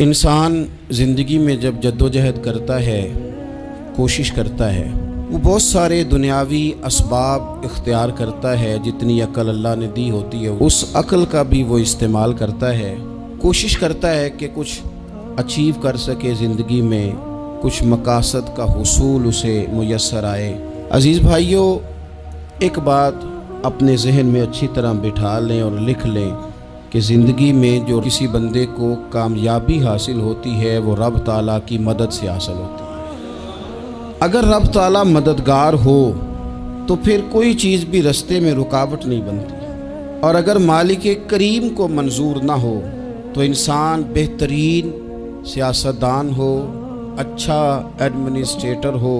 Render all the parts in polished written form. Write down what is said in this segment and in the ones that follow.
انسان زندگی میں جب جدوجہد کرتا ہے، کوشش کرتا ہے، وہ بہت سارے دنیاوی اسباب اختیار کرتا ہے۔ جتنی عقل اللہ نے دی ہوتی ہے اس عقل کا بھی وہ استعمال کرتا ہے، کوشش کرتا ہے کہ کچھ اچیو کر سکے زندگی میں، کچھ مقاصد کا حصول اسے میسر آئے۔ عزیز بھائیوں، ایک بات اپنے ذہن میں اچھی طرح بٹھا لیں اور لکھ لیں کہ زندگی میں جو کسی بندے کو کامیابی حاصل ہوتی ہے وہ رب تعالیٰ کی مدد سے حاصل ہوتی ہے۔ اگر رب تعالیٰ مددگار ہو تو پھر کوئی چیز بھی رستے میں رکاوٹ نہیں بنتی، اور اگر مالک کریم کو منظور نہ ہو تو انسان بہترین سیاستدان ہو، اچھا ایڈمنسٹریٹر ہو،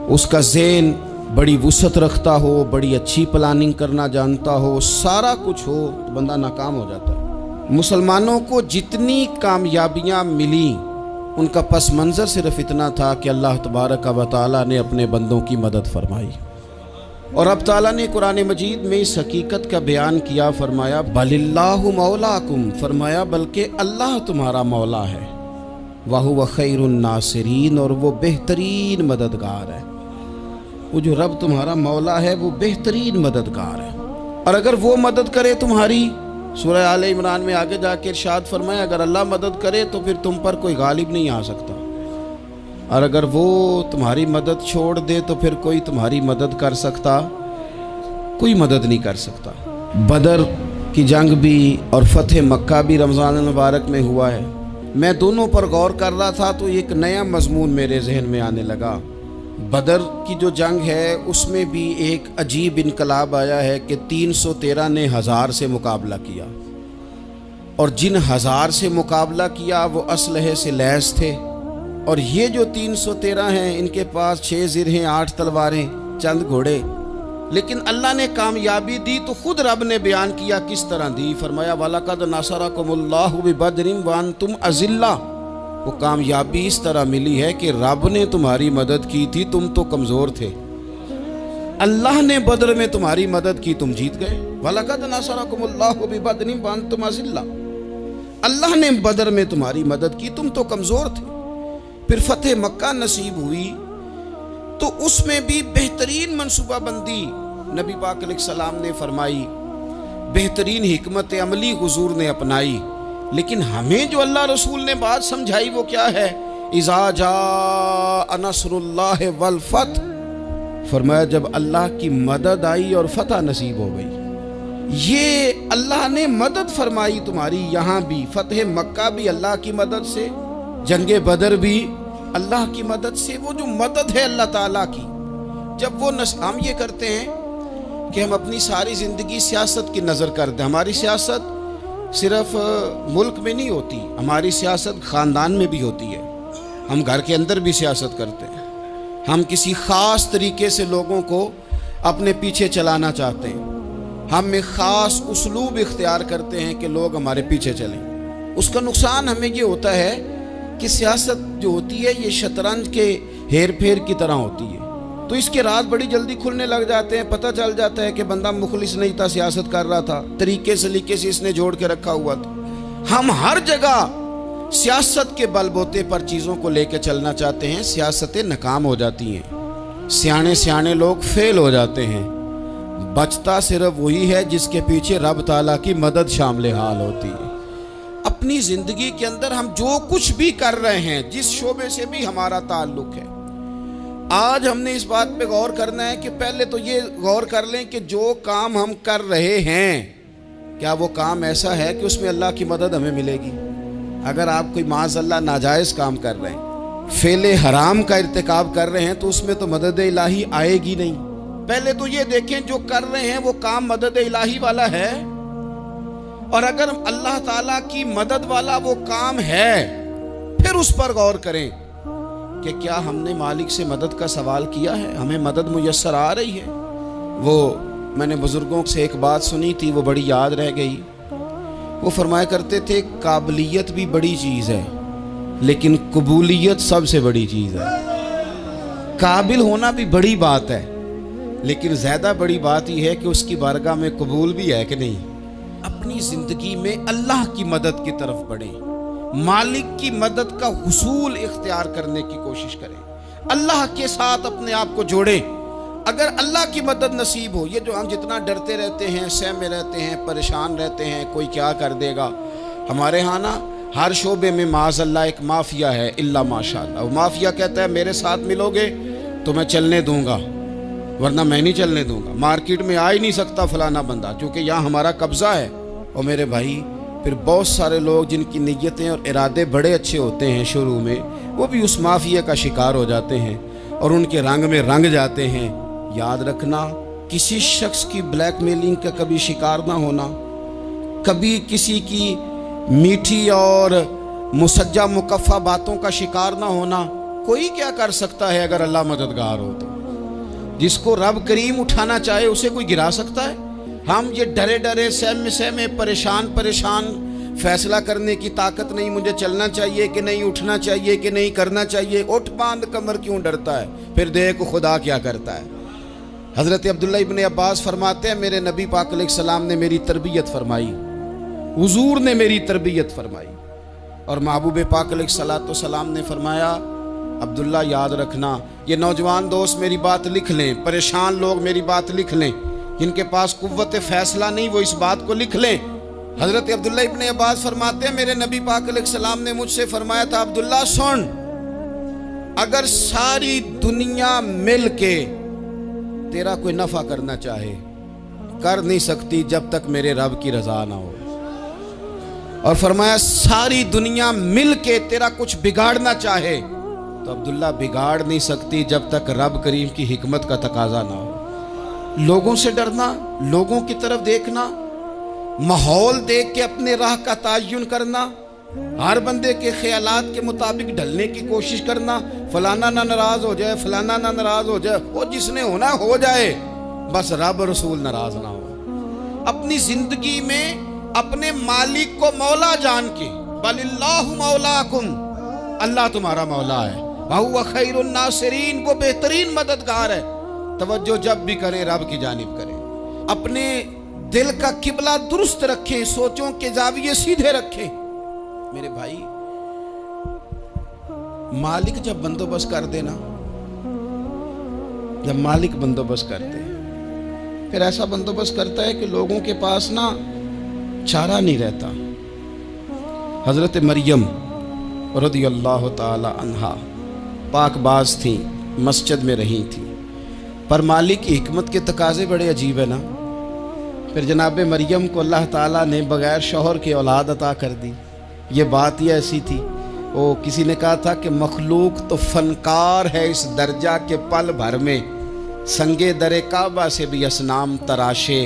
اس کا ذہن بڑی وسعت رکھتا ہو، بڑی اچھی پلاننگ کرنا جانتا ہو، سارا کچھ ہو، تو بندہ ناکام ہو جاتا ہے۔ مسلمانوں کو جتنی کامیابیاں ملیں ان کا پس منظر صرف اتنا تھا کہ اللہ تبارک و تعالیٰ نے اپنے بندوں کی مدد فرمائی، اور اب تعالیٰ نے قرآن مجید میں اس حقیقت کا بیان کیا، فرمایا بل اللہ مولاکم، فرمایا بلکہ اللہ تمہارا مولا ہے، وَهُوَ خَيْرُ النَّاصِرِينَ، اور وہ بہترین مددگار ہے۔ وہ جو رب تمہارا مولا ہے وہ بہترین مددگار ہے، اور اگر وہ مدد کرے تمہاری، سورہ آل عمران میں آگے جا کے ارشاد فرمایا اگر اللہ مدد کرے تو پھر تم پر کوئی غالب نہیں آ سکتا، اور اگر وہ تمہاری مدد چھوڑ دے تو پھر کوئی تمہاری مدد کر سکتا، کوئی مدد نہیں کر سکتا۔ بدر کی جنگ بھی اور فتح مکہ بھی رمضان المبارک میں ہوا ہے۔ میں دونوں پر غور کر رہا تھا تو ایک نیا مضمون میرے ذہن میں آنے لگا۔ بدر کی جو جنگ ہے اس میں بھی ایک عجیب انقلاب آیا ہے کہ 313 نے 1000 سے مقابلہ کیا، اور جن 1000 سے مقابلہ کیا وہ اسلحے سے لیس تھے، اور یہ جو 313 ہیں ان کے پاس 6 زرہیں، 8 تلواریں، چند گھوڑے، لیکن اللہ نے کامیابی دی تو خود رب نے بیان کیا کس طرح دی، فرمایا وَلَقَدْ نَصَرَكُمُ اللَّهُ بِبَدْرٍ وَأَنْتُمْ أَذِلَّةٌ۔ وہ کامیابی اس طرح ملی ہے کہ رب نے تمہاری مدد کی تھی، تم تو کمزور تھے، اللہ نے بدر میں تمہاری مدد کی، تم جیت گئے۔ وَلَقَدْ نَصَرَكُمُ اللَّهُ بِبَدْرٍ وَأَنْتُمْ أَذِلَّةٌ، اللہ نے بدر میں تمہاری مدد کی، تم تو کمزور تھے۔ پھر فتح مکہ نصیب ہوئی تو اس میں بھی بہترین منصوبہ بندی نبی پاک علیہ السلام نے فرمائی، بہترین حکمت عملی حضور نے اپنائی، لیکن ہمیں جو اللہ رسول نے بات سمجھائی وہ کیا ہے؟ اذا جاء نصر اللہ والفتح، فرمایا جب اللہ کی مدد آئی اور فتح نصیب ہو گئی۔ یہ اللہ نے مدد فرمائی تمہاری، یہاں بھی فتح مکہ بھی اللہ کی مدد سے، جنگ بدر بھی اللہ کی مدد سے۔ وہ جو مدد ہے اللہ تعالیٰ کی، جب وہ ہم یہ کرتے ہیں کہ ہم اپنی ساری زندگی سیاست کی نظر کر دیں، ہماری سیاست صرف ملک میں نہیں ہوتی، ہماری سیاست خاندان میں بھی ہوتی ہے، ہم گھر کے اندر بھی سیاست کرتے ہیں، ہم کسی خاص طریقے سے لوگوں کو اپنے پیچھے چلانا چاہتے ہیں، ہم ایک خاص اسلوب اختیار کرتے ہیں کہ لوگ ہمارے پیچھے چلیں۔ اس کا نقصان ہمیں یہ ہوتا ہے کہ سیاست جو ہوتی ہے یہ شطرنج کے ہیر پھیر کی طرح ہوتی ہے، تو اس کے راز بڑی جلدی کھلنے لگ جاتے ہیں، پتہ چل جاتا ہے کہ بندہ مخلص نہیں تھا، سیاست کر رہا تھا، طریقے سلیقے سے اس نے جوڑ کے رکھا ہوا تھا۔ ہم ہر جگہ سیاست کے بل بوتے پر چیزوں کو لے کے چلنا چاہتے ہیں، سیاستیں ناکام ہو جاتی ہیں، سیانے لوگ فیل ہو جاتے ہیں، بچتا صرف وہی ہے جس کے پیچھے رب تعالیٰ کی مدد شامل حال ہوتی ہے۔ اپنی زندگی کے اندر ہم جو کچھ بھی کر رہے ہیں، جس شعبے سے بھی ہمارا تعلق ہے، آج ہم نے اس بات پہ غور کرنا ہے کہ پہلے تو یہ غور کر لیں کہ جو کام ہم کر رہے ہیں کیا وہ کام ایسا ہے کہ اس میں اللہ کی مدد ہمیں ملے گی؟ اگر آپ کوئی معاذ اللہ ناجائز کام کر رہے ہیں، فعل حرام کا ارتکاب کر رہے ہیں، تو اس میں تو مدد الہی آئے گی نہیں۔ پہلے تو یہ دیکھیں جو کر رہے ہیں وہ کام مدد الہی والا ہے، اور اگر اللہ تعالیٰ کی مدد والا وہ کام ہے پھر اس پر غور کریں کہ کیا ہم نے مالک سے مدد کا سوال کیا ہے، ہمیں مدد میسر آ رہی ہے۔ وہ میں نے بزرگوں سے ایک بات سنی تھی، وہ بڑی یاد رہ گئی۔ وہ فرمایا کرتے تھے قابلیت بھی بڑی چیز ہے لیکن قبولیت سب سے بڑی چیز ہے۔ قابل ہونا بھی بڑی بات ہے لیکن زیادہ بڑی بات یہ ہے کہ اس کی بارگاہ میں قبول بھی ہے کہ نہیں۔ اپنی زندگی میں اللہ کی مدد کی طرف بڑھیں، مالک کی مدد کا حصول اختیار کرنے کی کوشش کریں، اللہ کے ساتھ اپنے آپ کو جوڑیں۔ اگر اللہ کی مدد نصیب ہو، یہ جو ہم جتنا ڈرتے رہتے ہیں، سہمے رہتے ہیں، پریشان رہتے ہیں کوئی کیا کر دے گا، ہمارے ہاں نا ہر شعبے میں معاذ اللہ ایک مافیا ہے، الا ماشاء اللہ۔ وہ مافیا کہتا ہے میرے ساتھ ملو گے تو میں چلنے دوں گا، ورنہ میں نہیں چلنے دوں گا، مارکیٹ میں آ ہی نہیں سکتا فلانا بندہ، کیونکہ یہاں ہمارا قبضہ ہے۔ اور میرے بھائی پھر بہت سارے لوگ جن کی نیتیں اور ارادے بڑے اچھے ہوتے ہیں شروع میں، وہ بھی اس مافیا کا شکار ہو جاتے ہیں اور ان کے رنگ میں رنگ جاتے ہیں۔ یاد رکھنا، کسی شخص کی بلیک میلنگ کا کبھی شکار نہ ہونا، کبھی کسی کی میٹھی اور مسجع مکفہ باتوں کا شکار نہ ہونا۔ کوئی کیا کر سکتا ہے اگر اللہ مددگار ہو تو؟ جس کو رب کریم اٹھانا چاہے اسے کوئی گرا سکتا ہے؟ ہم یہ ڈرے ڈرے سہمے پریشان فیصلہ کرنے کی طاقت نہیں، مجھے چلنا چاہیے کہ نہیں، اٹھنا چاہیے کہ نہیں، کرنا چاہیے، اٹھ باندھ کمر کیوں ڈرتا ہے؟ پھر دیکھ خدا کیا کرتا ہے۔ حضرت عبداللہ ابن عباس فرماتے ہیں میرے نبی پاک علیہ السلام نے میری تربیت فرمائی، حضور نے میری تربیت فرمائی، اور محبوب پاک علیہ السلام نے فرمایا عبداللہ یاد رکھنا، یہ نوجوان دوست میری بات لکھ لیں، پریشان لوگ میری بات لکھ لیں، جن کے پاس قوت فیصلہ نہیں وہ اس بات کو لکھ لیں۔ حضرت عبداللہ ابن عباس فرماتے ہیں میرے نبی پاک علیہ السلام نے مجھ سے فرمایا تھا عبداللہ سن، اگر ساری دنیا مل کے تیرا کوئی نفع کرنا چاہے کر نہیں سکتی جب تک میرے رب کی رضا نہ ہو، اور فرمایا ساری دنیا مل کے تیرا کچھ بگاڑنا چاہے تو عبداللہ بگاڑ نہیں سکتی جب تک رب کریم کی حکمت کا تقاضا نہ ہو۔ لوگوں سے ڈرنا، لوگوں کی طرف دیکھنا، ماحول دیکھ کے اپنے راہ کا تعین کرنا، ہر بندے کے خیالات کے مطابق ڈھلنے کی کوشش کرنا، فلانا نہ ناراض ہو جائے، فلانا نہ ناراض ہو جائے، وہ جس نے ہونا ہو جائے، بس رب رسول ناراض نہ ہو۔ اپنی زندگی میں اپنے مالک کو مولا جان کے، بل اللہ مولاکم، اللہ تمہارا مولا ہے، وَهُوَ خَيْرُ النَّاصِرِينَ، وہ بہترین مددگار ہے۔ توجہ جب بھی کریں رب کی جانب کریں، اپنے دل کا قبلہ درست رکھیں، سوچوں کے زاویے سیدھے رکھیں۔ میرے بھائی مالک جب بندوبست کر دینا، جب مالک بندوبست کرتے پھر ایسا بندوبست کرتا ہے کہ لوگوں کے پاس نا چارہ نہیں رہتا۔ حضرت مریم رضی اللہ تعالی عنہا پاک باز تھیں، مسجد میں رہی تھیں، پر مالک کی حکمت کے تقاضے بڑے عجیب ہے نا۔ پھر جناب مریم کو اللہ تعالیٰ نے بغیر شوہر کے اولاد عطا کر دی۔ یہ بات ہی ایسی تھی، وہ کسی نے کہا تھا کہ مخلوق تو فنکار ہے اس درجہ کے پل بھر میں سنگے در کعبہ سے بھی اصنام تراشے،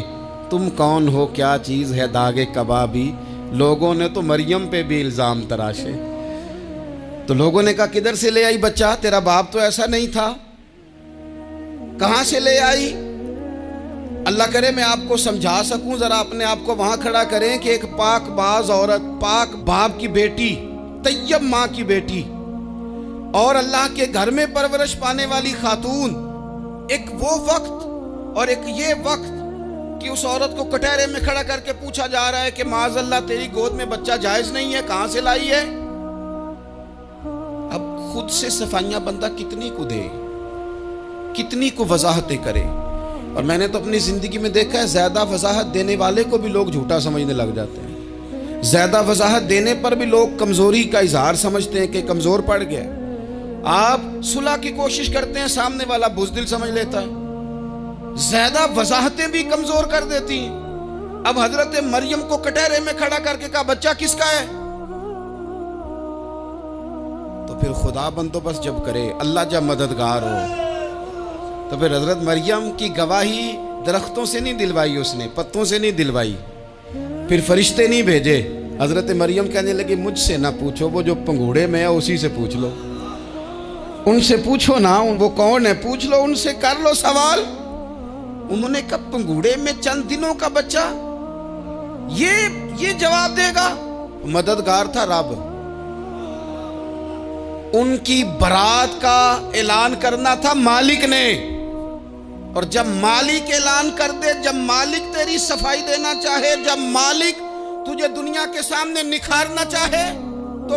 تم کون ہو کیا چیز ہے داغ کبابی، لوگوں نے تو مریم پہ بھی الزام تراشے۔ تو لوگوں نے کہا کدھر سے لے آئی بچہ، تیرا باپ تو ایسا نہیں تھا، کہاں سے لے آئی؟ اللہ کرے میں آپ کو سمجھا سکوں، ذرا اپنے آپ کو وہاں کھڑا کریں کہ ایک پاک باز عورت، پاک باپ کی بیٹی، طیب ماں کی بیٹی، اور اللہ کے گھر میں پرورش پانے والی خاتون، ایک وہ وقت اور ایک یہ وقت کہ اس عورت کو کٹہرے میں کھڑا کر کے پوچھا جا رہا ہے کہ معاذ اللہ تیری گود میں بچہ جائز نہیں ہے، کہاں سے لائی ہے؟ اب خود سے صفائیاں بندہ کتنی کو دے، کتنی کو وضاحتیں کرے۔ اور میں نے تو اپنی زندگی میں دیکھا ہے زیادہ وضاحت دینے والے کو بھی لوگ جھوٹا سمجھنے لگ جاتے ہیں، زیادہ وضاحت دینے پر بھی لوگ کمزوری کا اظہار سمجھتے ہیں کہ کمزور پڑ گیا۔ آپ صلح کی کوشش کرتے ہیں، سامنے والا بزدل سمجھ لیتا ہے، زیادہ وضاحتیں بھی کمزور کر دیتی ہیں۔ اب حضرت مریم کو کٹہرے میں کھڑا کر کے کہا بچہ کس کا ہے؟ تو پھر خدا بندوبست جب کرے، اللہ جب مددگار ہو، تو پھر حضرت مریم کی گواہی درختوں سے نہیں دلوائی، اس نے پتوں سے نہیں دلوائی، پھر فرشتے نہیں بھیجے۔ حضرت مریم کہنے لگی مجھ سے نہ پوچھو، وہ جو پنگوڑے میں ہے اسی سے پوچھ لو، ان سے پوچھو نا، وہ کون ہے پوچھ لو، ان سے کر لو سوال۔ انہوں نے کہا پنگوڑے میں چند دنوں کا بچہ یہ جواب دے گا؟ مددگار تھا رب، ان کی برات کا اعلان کرنا تھا مالک نے، اور جب مالک اعلان کر دے، جب مالک تیری صفائی دینا چاہے، جب مالک تجھے دنیا کے سامنے نکھارنا چاہے، تو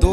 2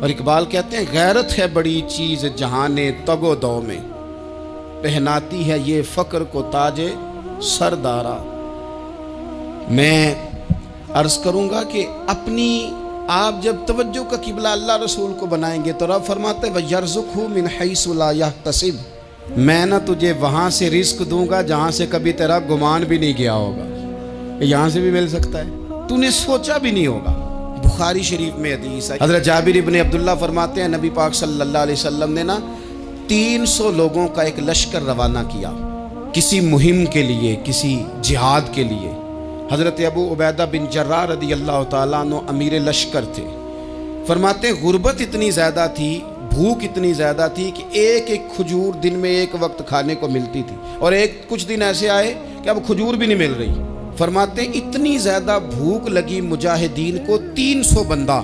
اور اقبال کہتے ہیں غیرت ہے بڑی چیز جہانے تگ و دو میں، پہناتی ہے یہ فقر کو تاج سردارا۔ میں عرض کروں گا کہ اپنی آپ جب توجہ کا قبلہ اللہ رسول کو بنائیں گے تو رب فرماتے ہیں وَيَرْزُقْهُ مِنْ حَيْثُ لَا يَحْتَسِبُ، میں نہ تجھے وہاں سے رزق دوں گا جہاں سے کبھی تیرا گمان بھی نہیں گیا ہوگا، یہاں سے بھی مل سکتا ہے، تو نے سوچا بھی نہیں ہوگا۔ بخاری شریف میں حدیث ہے، حضرت جابر ابن عبداللہ فرماتے ہیں نبی پاک صلی اللہ علیہ وسلم نے 300 لوگوں کا ایک لشکر روانہ کیا کسی مہم کے لیے، کسی جہاد کے لیے۔ حضرت ابو عبیدہ بن جراح رضی اللہ تعالیٰ عنہ امیر لشکر تھے۔ فرماتے ہیں غربت اتنی زیادہ تھی، بھوک اتنی زیادہ تھی کہ ایک ایک کھجور دن میں ایک وقت کھانے کو ملتی تھی، اور کچھ دن ایسے آئے کہ اب کھجور بھی نہیں مل رہی۔ فرماتے ہیں اتنی زیادہ بھوک لگی مجاہدین کو 300 بندہ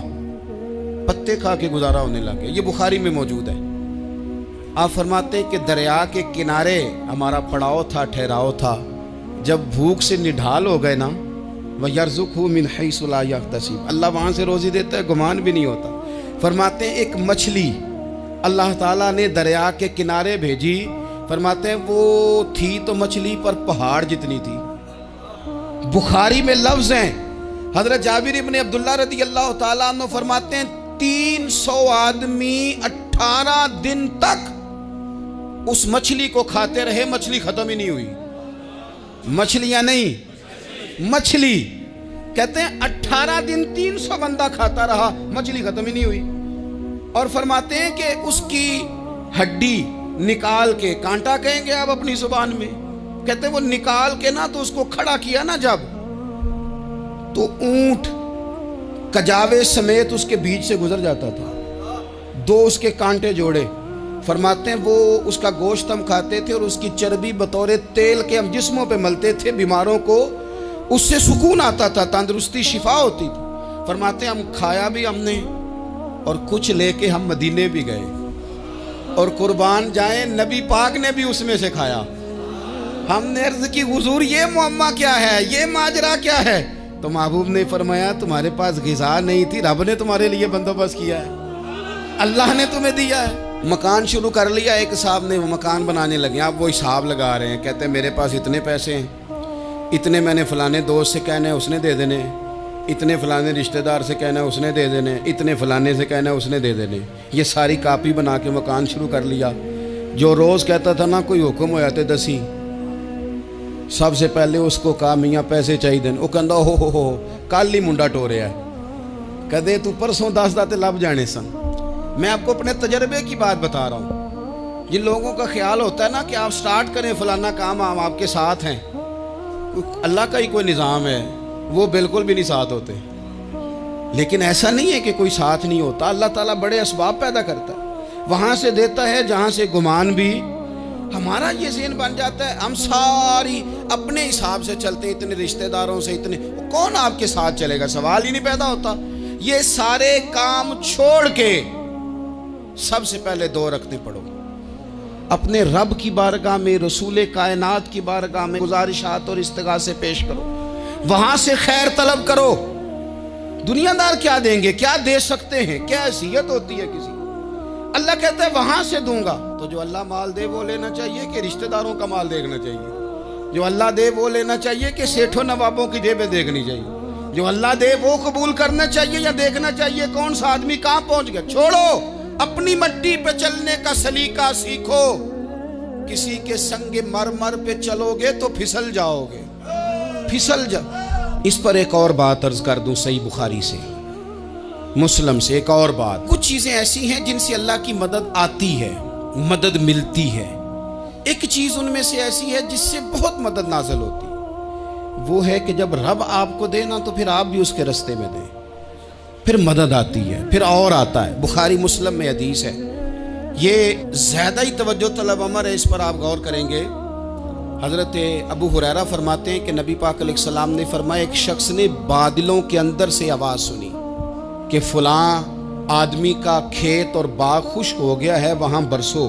پتے کھا کے گزارا ہونے لگے۔ یہ بخاری میں موجود ہے۔ آپ فرماتے ہیں کہ دریا کے کنارے ہمارا پڑاؤ تھا، ٹھہراؤ تھا، جب بھوک سے نڈھال ہو گئے نا وَيَرْزُقْهُ مِنْ حَيْثُ لَا يَحْتَسِبُ، اللہ وہاں سے روزی دیتا ہے، گمان بھی نہیں ہوتا۔ فرماتے ہیں ایک مچھلی اللہ تعالیٰ نے دریا کے کنارے بھیجی، فرماتے ہیں وہ تھی تو مچھلی پر پہاڑ جتنی تھی۔ بخاری میں لفظ ہیں، حضرت جابر ابن عبداللہ رضی اللہ تعالیٰ عنہ فرماتے ہیں 300 آدمی 18 دن تک اس مچھلی کو کھاتے رہے، مچھلی ختم ہی نہیں ہوئی۔ مچھلیاں نہیں، مچھلی کہتے ہیں 18 دن 300 بندہ کھاتا رہا، مچھلی ختم ہی نہیں ہوئی۔ اور فرماتے ہیں کہ اس کی ہڈی نکال کے، کانٹا کہیں گے آپ اپنی زبان میں، کہتے ہیں وہ نکال کے نا تو اس کو کھڑا کیا نا جب، تو اونٹ کجاوے سمیت اس کے بیچ سے گزر جاتا تھا، 2 اس کے کانٹے جوڑے۔ فرماتے ہیں وہ اس کا گوشت ہم کھاتے تھے اور اس کی چربی بطور تیل کے ہم جسموں پہ ملتے تھے، بیماروں کو اس سے سکون آتا تھا، تندرستی شفا ہوتی تھی۔ فرماتے ہیں ہم کھایا بھی ہم نے، اور کچھ لے کے ہم مدینے بھی گئے، اور قربان جائیں نبی پاک نے بھی اس میں سے کھایا۔ ہم نے عرض کی حضور یہ معمہ کیا ہے، یہ ماجرا کیا ہے؟ تو محبوب نے فرمایا تمہارے پاس غذا نہیں تھی، رب نے تمہارے لیے بندوبست کیا ہے، اللہ نے تمہیں دیا ہے۔ مکان شروع کر لیا، ایک صاحب نے وہ مکان بنانے لگے، آپ وہ حساب لگا رہے ہیں، کہتے ہیں میرے پاس اتنے پیسے ہیں، اتنے میں نے فلانے دوست سے کہنا ہے اس نے دے دینے، اتنے فلانے رشتہ دار سے کہنا ہے اس نے دے دینے، اتنے فلانے سے کہنا ہے اس نے دے دینے۔ یہ ساری کاپی بنا کے مکان شروع کر لیا۔ جو روز کہتا تھا نا کوئی حکم ہو جاتے دسی، سب سے پہلے اس کو کہا میاں پیسے چاہیے دین، وہ کہندا ہو کل ہی منڈا ٹوریا ہے، کہتے تو پرسوں 10 داتے لب جانے سن۔ میں آپ کو اپنے تجربے کی بات بتا رہا ہوں۔ جن لوگوں کا خیال ہوتا ہے نا کہ آپ سٹارٹ کریں فلانا کام، ہم آپ کے ساتھ ہیں، اللہ کا ہی کوئی نظام ہے، وہ بالکل بھی نہیں ساتھ ہوتے۔ لیکن ایسا نہیں ہے کہ کوئی ساتھ نہیں ہوتا، اللہ تعالیٰ بڑے اسباب پیدا کرتا ہے، وہاں سے دیتا ہے جہاں سے گمان بھی۔ ہمارا یہ ذہن بن جاتا ہے ہم ساری اپنے حساب سے چلتے ہیں، اتنے رشتہ داروں سے، اتنے کون آپ کے ساتھ چلے گا، سوال ہی نہیں پیدا ہوتا۔ یہ سارے کام چھوڑ کے سب سے پہلے 2 رکعتیں پڑھو، اپنے رب کی بارگاہ میں، رسول کائنات کی بارگاہ میں گزارشات اور استغاثے پیش کرو، وہاں سے خیر طلب کرو۔ دنیا دار کیا دیں گے، کیا دے سکتے ہیں، کیا حیثیت ہوتی ہے کسی، اللہ کہتا ہے وہاں سے دوں گا۔ تو جو اللہ مال دے وہ لینا چاہیے کہ رشتہ داروں کا مال دیکھنا چاہیے؟ جو اللہ دے وہ لینا چاہیے کہ سیٹھوں نوابوں کی جیبیں دیکھنی چاہیے؟ جو اللہ دے وہ قبول کرنا چاہیے یا دیکھنا چاہیے کون سا آدمی کہاں پہنچ گیا؟ چھوڑو، اپنی مٹی پہ چلنے کا سلیقہ سیکھو۔ کسی کے سنگ مرمر پہ چلو گے تو پھسل جاؤ گے، پھسل جاؤ۔ اس پر ایک اور بات عرض کر دوں، صحیح بخاری سے، مسلم سے ایک اور بات۔ کچھ چیزیں ایسی ہیں جن سے اللہ کی مدد آتی ہے، مدد ملتی ہے۔ ایک چیز ان میں سے ایسی ہے جس سے بہت مدد نازل ہوتی ہے، وہ ہے کہ جب رب آپ کو دے نا تو پھر آپ بھی اس کے رستے میں دیں، پھر مدد آتی ہے، پھر اور آتا ہے۔ بخاری مسلم میں حدیث ہے، یہ زیادہ ہی توجہ طلب امر ہے، اس پر آپ غور کریں گے۔ حضرت ابو ہریرہ فرماتے ہیں کہ نبی پاک علیہ السلام نے فرمایا ایک شخص نے بادلوں کے اندر سے آواز سنی کہ فلاں آدمی کا کھیت اور باغ خشک ہو گیا ہے، وہاں برسو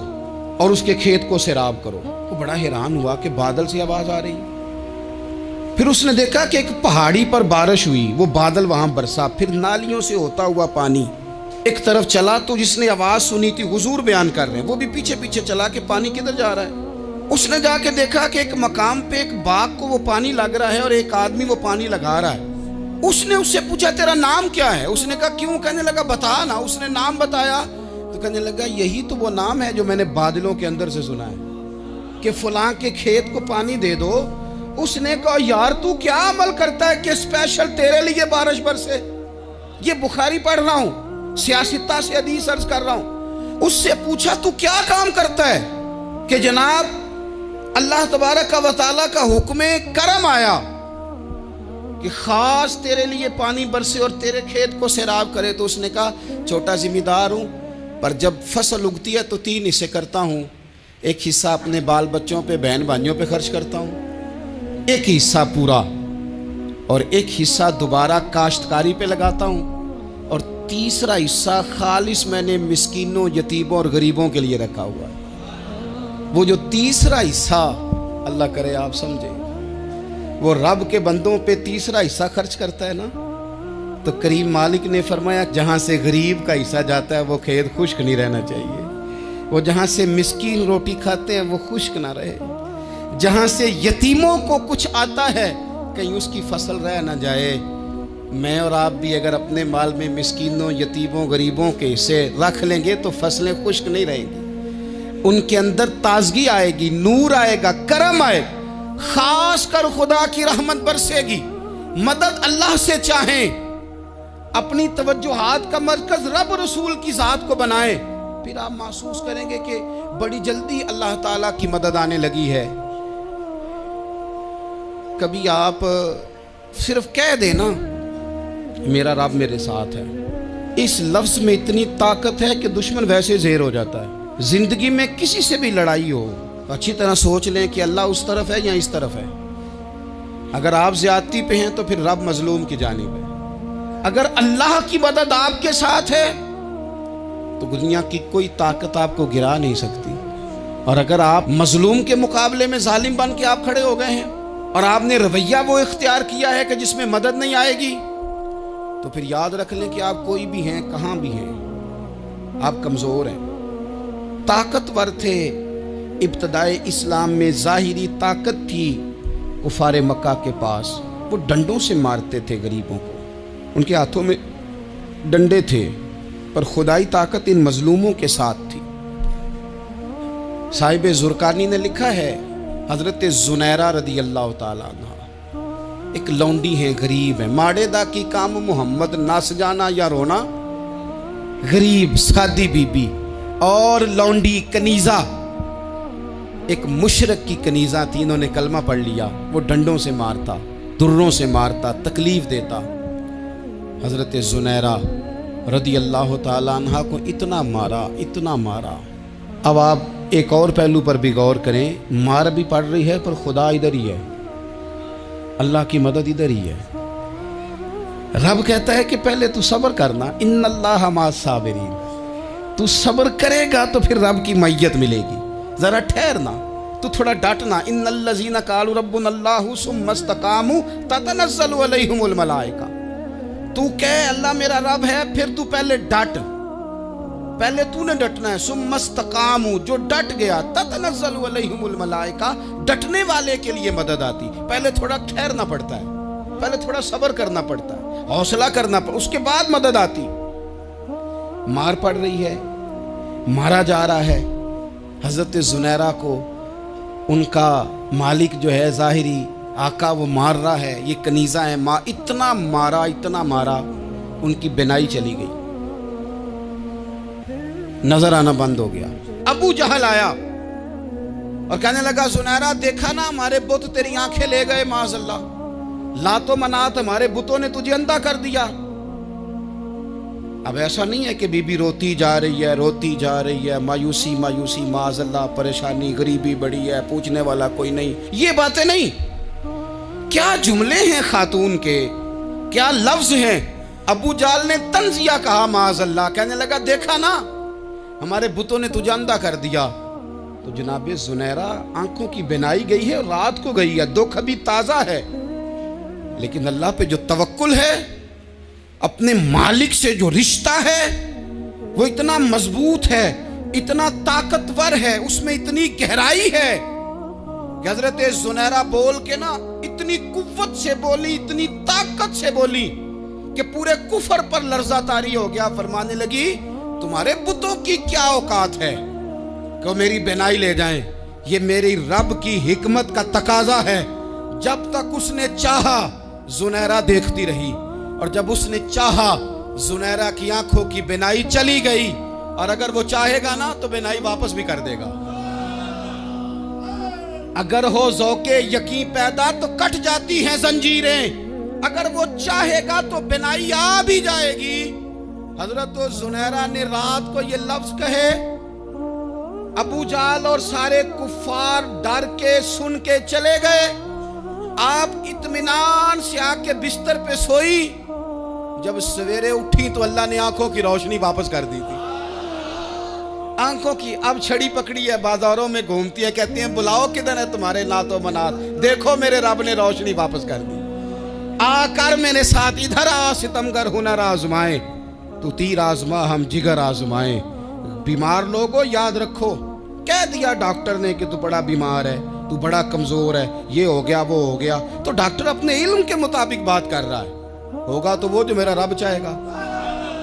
اور اس کے کھیت کو سیراب کرو۔ وہ بڑا حیران ہوا کہ بادل سے آواز آ رہی۔ پھر اس نے دیکھا کہ ایک پہاڑی پر بارش ہوئی، وہ بادل وہاں برسا، پھر نالیوں سے ہوتا ہوا پانی ایک طرف چلا تو جس نے آواز سنی تھی حضور بیان کر رہے ہیں، وہ بھی پیچھے پیچھے چلا کہ پانی کدھر جا رہا ہے۔ اس نے جا کے دیکھا کہ ایک مقام پہ ایک باغ کو وہ پانی لگ رہا ہے اور ایک آدمی وہ پانی لگا رہا ہے۔ اس نے اس سے پوچھا تیرا نام کیا ہے؟ اس نے کہا کیوں؟ کہنے لگا بتا نا۔ اس نے نام بتایا تو کہنے لگا یہی تو وہ نام ہے جو میں نے بادلوں کے اندر سے سنا ہے کہ فلاں کے کھیت کو پانی دے دو۔ اس نے کہا یار تو کیا عمل کرتا ہے کہ اسپیشل تیرے لیے بارش برسے؟ یہ بخاری پڑھ رہا ہوں، سیاستہ سے حدیث عرض کر رہا ہوں۔ اس سے پوچھا تو کیا کام کرتا ہے کہ جناب اللہ تبارک و تعالیٰ کا حکم کرم آیا کہ خاص تیرے لیے پانی برسے اور تیرے کھیت کو سیراب کرے؟ تو اس نے کہا چھوٹا ذمہ دار ہوں، پر جب فصل اگتی ہے تو 3 حصے کرتا ہوں۔ ایک حصہ اپنے بال بچوں پہ، بہن بھائیوں پہ خرچ کرتا ہوں، ایک حصہ پورا، اور ایک حصہ دوبارہ کاشتکاری پہ لگاتا ہوں، اور تیسرا حصہ خالص میں نے مسکینوں، یتیموں اور غریبوں کے لیے رکھا ہوا ہے۔ وہ جو تیسرا حصہ اللہ کرے آپ سمجھیں، وہ رب کے بندوں پہ تیسرا حصہ خرچ کرتا ہے نا، تو کریم مالک نے فرمایا جہاں سے غریب کا حصہ جاتا ہے وہ کھیت خشک نہیں رہنا چاہیے، وہ جہاں سے مسکین روٹی کھاتے ہیں وہ خشک نہ رہے، جہاں سے یتیموں کو کچھ آتا ہے کہیں اس کی فصل رہ نہ جائے۔ میں اور آپ بھی اگر اپنے مال میں مسکینوں، یتیموں، غریبوں کے حصے رکھ لیں گے تو فصلیں خشک نہیں رہیں گی، ان کے اندر تازگی آئے گی، نور آئے گا، کرم آئے گا، خاص کر خدا کی رحمت برسے گی۔ مدد اللہ سے چاہیں، اپنی توجہات کا مرکز رب رسول کی ذات کو بنائیں، پھر آپ محسوس کریں گے کہ بڑی جلدی اللہ تعالیٰ کی مدد آنے لگی ہے۔ کبھی آپ صرف کہہ دیں نا میرا رب میرے ساتھ ہے، اس لفظ میں اتنی طاقت ہے کہ دشمن ویسے زہر ہو جاتا ہے۔ زندگی میں کسی سے بھی لڑائی ہو، اچھی طرح سوچ لیں کہ اللہ اس طرف ہے یا اس طرف ہے۔ اگر آپ زیادتی پہ ہیں تو پھر رب مظلوم کی جانب ہے۔ اگر اللہ کی مدد آپ کے ساتھ ہے تو دنیا کی کوئی طاقت آپ کو گرا نہیں سکتی، اور اگر آپ مظلوم کے مقابلے میں ظالم بن کے آپ کھڑے ہو گئے ہیں اور آپ نے رویہ وہ اختیار کیا ہے کہ جس میں مدد نہیں آئے گی، تو پھر یاد رکھ لیں کہ آپ کوئی بھی ہیں، کہاں بھی ہیں، آپ کمزور ہیں۔ طاقتور تھے ابتدائے اسلام میں، ظاہری طاقت تھی کفار مکہ کے پاس، وہ ڈنڈوں سے مارتے تھے غریبوں کو، ان کے ہاتھوں میں ڈنڈے تھے، پر خدائی طاقت ان مظلوموں کے ساتھ تھی۔ صاحب زرقانی نے لکھا ہے حضرت زنیرہ رضی اللہ تعالیٰ عنہ ایک لونڈی ہیں، غریب ہیں، ماڑے دا کی کام محمد نس جانا یا رونا، غریب سادی بی بی اور لونڈی کنیزہ، ایک مشرک کی کنیزہ تھی، انہوں نے کلمہ پڑھ لیا، وہ ڈنڈوں سے مارتا، دروں سے مارتا، تکلیف دیتا۔ حضرت زنیرہ رضی اللہ تعالیٰ عنہ کو اتنا مارا، اتنا مارا۔ اب آپ ایک اور پہلو پر بھی غور کریں، مار بھی پڑ رہی ہے پر خدا ادھر ہی ہے، اللہ کی مدد ادھر ہی ہے۔ رب کہتا ہے کہ پہلے تو صبر کرنا، ان اللہ مع الصابرین، تو صبر کرے گا تو پھر رب کی معیت ملے گی، ذرا ٹھہرنا، تو تھوڑا ڈٹنا۔ ان الذین قالوا ربنا اللہ ثم استقاموا تتنزل علیہم الملائکہ، تو کہے اللہ میرا رب ہے، پھر تو پہلے ڈٹ، پہلے تو نے ڈٹنا ہے۔ ثم استقاموا، جو ڈٹ گیا، تتنزل علیہم الملائکہ، ڈٹنے والے کے لیے مدد آتی، پہلے تھوڑا ٹھہرنا پڑتا ہے، پہلے تھوڑا صبر کرنا پڑتا ہے، حوصلہ کرنا پڑتا، اس کے بعد مدد آتی۔ مار پڑ رہی ہے، مارا جا رہا ہے حضرت زنیرہ کو، ان کا مالک جو ہے ظاہری آقا وہ مار رہا ہے، یہ کنیزہ ہے، اتنا مارا، اتنا مارا، ان کی بینائی چلی گئی، نظر آنا بند ہو گیا۔ ابو جہل آیا اور کہنے لگا زنیرہ دیکھا نا ہمارے بت تیری آنکھیں لے گئے، معاذ اللہ، لات و منات ہمارے بتوں نے تجھے اندھا کر دیا۔ اب ایسا نہیں ہے کہ بی بی روتی جا رہی ہے، روتی جا رہی ہے، مایوسی مایوسی، معاذ اللہ، پریشانی، غریبی بڑی ہے، پوچھنے والا کوئی نہیں، یہ باتیں نہیں۔ کیا جملے ہیں خاتون کے، کیا لفظ ہیں۔ ابو جہل نے تنزیہ کہا، معاذ اللہ، کہنے لگا دیکھا نا ہمارے بتوں نے تجھے اندھا کر دیا۔ تو جناب زنیرہ آنکھوں کی بینائی گئی ہے، رات کو گئی ہے، دکھ ابھی تازہ ہے، لیکن اللہ پہ جو توکل ہے، اپنے مالک سے جو رشتہ ہے، وہ اتنا مضبوط ہے، اتنا طاقتور ہے، اس میں اتنی گہرائی ہے کہ حضرت زنیرہ بول کے نا اتنی قوت سے بولی، اتنی طاقت سے بولی کہ پورے کفر پر لرزہ طاری ہو گیا۔ فرمانے لگی تمہارے بتوں کی کیا اوقات ہے کہ وہ میری بینائی لے جائیں؟ یہ میری رب کی حکمت کا تقاضا ہے۔ جب تک اس نے چاہا زنیرہ دیکھتی رہی، اور جب اس نے چاہا زنیرہ کی آنکھوں کی بینائی چلی گئی، اور اگر وہ چاہے گا نا تو بینائی واپس بھی کر دے گا۔ اگر ہو ذوق یقین پیدا تو کٹ جاتی ہیں زنجیریں، اگر وہ چاہے گا تو بینائی آ بھی جائے گی۔ حضرت زنیرہ نے رات کو یہ لفظ کہے، ابو جہل اور سارے کفار ڈر کے سن کے چلے گئے۔ آپ اطمینان سے آ کے بستر پہ سوئی، جب سویرے اٹھی تو اللہ نے آنکھوں کی روشنی واپس کر دی تھی۔ آنکھوں کی اب چھڑی پکڑی ہے، بازاروں میں گھومتی ہے، کہتی ہیں بلاؤ کدھر ہے تمہارے نات و منات، دیکھو میرے رب نے روشنی واپس کر دی۔ آ کر میرے ساتھ ادھر آ، ستمگر ہنر آزمائے، تو تیر آزما ہم جگر آزمائے۔ بیمار لوگوں یاد رکھو، کہہ دیا ڈاکٹر نے کہ تو بڑا بیمار ہے، تو بڑا کمزور ہے، یہ ہو گیا وہ ہو گیا، تو ڈاکٹر اپنے علم کے مطابق بات کر رہا ہے، ہوگا تو وہ جو میرا رب چاہے گا۔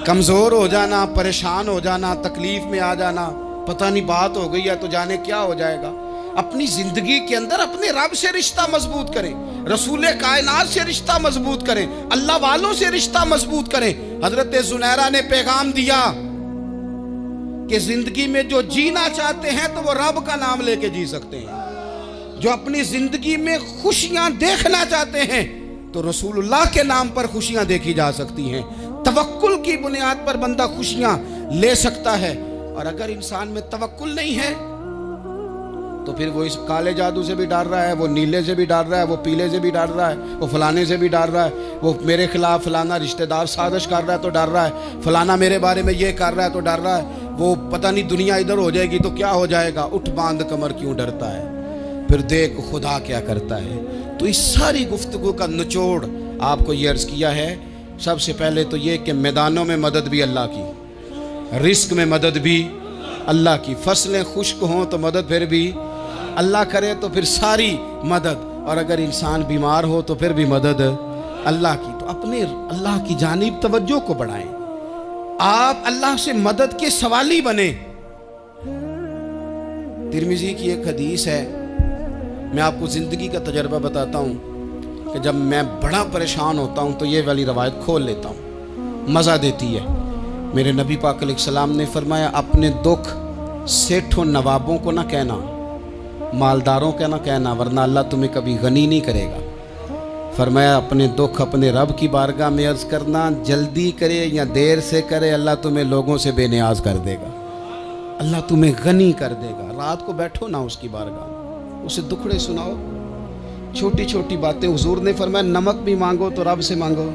کمزور ہو جانا، پریشان ہو جانا، تکلیف میں آ جانا، پتہ نہیں بات ہو گئی ہے تو جانے کیا ہو جائے گا۔ اپنی زندگی کے اندر اپنے رب سے رشتہ مضبوط کریں، رسول کائنات سے رشتہ مضبوط کریں، اللہ والوں سے رشتہ مضبوط کریں۔ حضرت زنیرہ نے پیغام دیا کہ زندگی میں جو جینا چاہتے ہیں تو وہ رب کا نام لے کے جی سکتے ہیں، جو اپنی زندگی میں خوشیاں دیکھنا چاہتے ہیں تو رسول اللہ کے نام پر خوشیاں دیکھی جا سکتی ہیں۔ توکل کی بنیاد پر بندہ خوشیاں لے سکتا ہے، اور اگر انسان میں توکل نہیں ہے تو پھر وہ اس کالے جادو سے بھی ڈر رہا ہے، وہ نیلے سے بھی ڈر رہا ہے، وہ پیلے سے بھی ڈر رہا ہے، وہ فلانے سے بھی ڈر رہا ہے، وہ میرے خلاف فلانا رشتہ دار سازش کر رہا ہے تو ڈر رہا ہے، فلانا میرے بارے میں یہ کر رہا ہے تو ڈر رہا ہے، وہ پتہ نہیں دنیا ادھر ہو جائے گی تو کیا ہو جائے گا، اٹھ باندھ کمر کیوں ڈرتا ہے، پھر دیکھ خدا کیا کرتا ہے۔ تو اس ساری گفتگو کا نچوڑ آپ کو یہ عرض کیا ہے، سب سے پہلے تو یہ کہ میدانوں میں مدد بھی اللہ کی، رزق میں مدد بھی اللہ کی، فصلیں خشک ہوں تو مدد پھر بھی اللہ کرے، تو پھر ساری مدد، اور اگر انسان بیمار ہو تو پھر بھی مدد اللہ کی۔ تو اپنے اللہ کی جانب توجہ کو بڑھائیں، آپ اللہ سے مدد کے سوالی بنیں۔ ترمذی کی ایک حدیث ہے، میں آپ کو زندگی کا تجربہ بتاتا ہوں کہ جب میں بڑا پریشان ہوتا ہوں تو یہ والی روایت کھول لیتا ہوں، مزہ دیتی ہے۔ میرے نبی پاک علیہ السلام نے فرمایا اپنے دکھ سیٹھوں نوابوں کو نہ کہنا، مالداروں کا نہ کہنا، ورنہ اللہ تمہیں کبھی غنی نہیں کرے گا۔ فرمایا اپنے دکھ اپنے رب کی بارگاہ میں عرض کرنا، جلدی کرے یا دیر سے کرے اللہ تمہیں لوگوں سے بے نیاز کر دے گا، اللہ تمہیں غنی کر دے گا۔ رات کو بیٹھو نا اس کی بارگاہ میں، اسے دکھڑے سناؤ، چھوٹی چھوٹی باتیں۔ حضور نے فرمایا نمک بھی مانگو تو رب سے مانگو،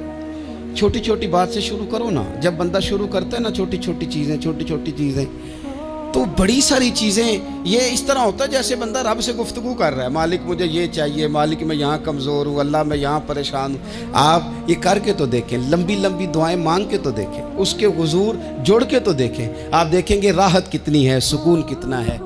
چھوٹی چھوٹی بات سے شروع کرو نا۔ جب بندہ شروع کرتا ہے نا چھوٹی چھوٹی چیزیں تو بڑی ساری چیزیں یہ اس طرح ہوتا ہے جیسے بندہ رب سے گفتگو کر رہا ہے، مالک مجھے یہ چاہیے، مالک میں یہاں کمزور ہوں، اللہ میں یہاں پریشان ہوں۔ آپ یہ کر کے تو دیکھیں، لمبی لمبی دعائیں مانگ کے تو دیکھیں، اس کے حضور جوڑ کے تو دیکھیں، آپ دیکھیں گے راحت کتنی ہے، سکون کتنا ہے۔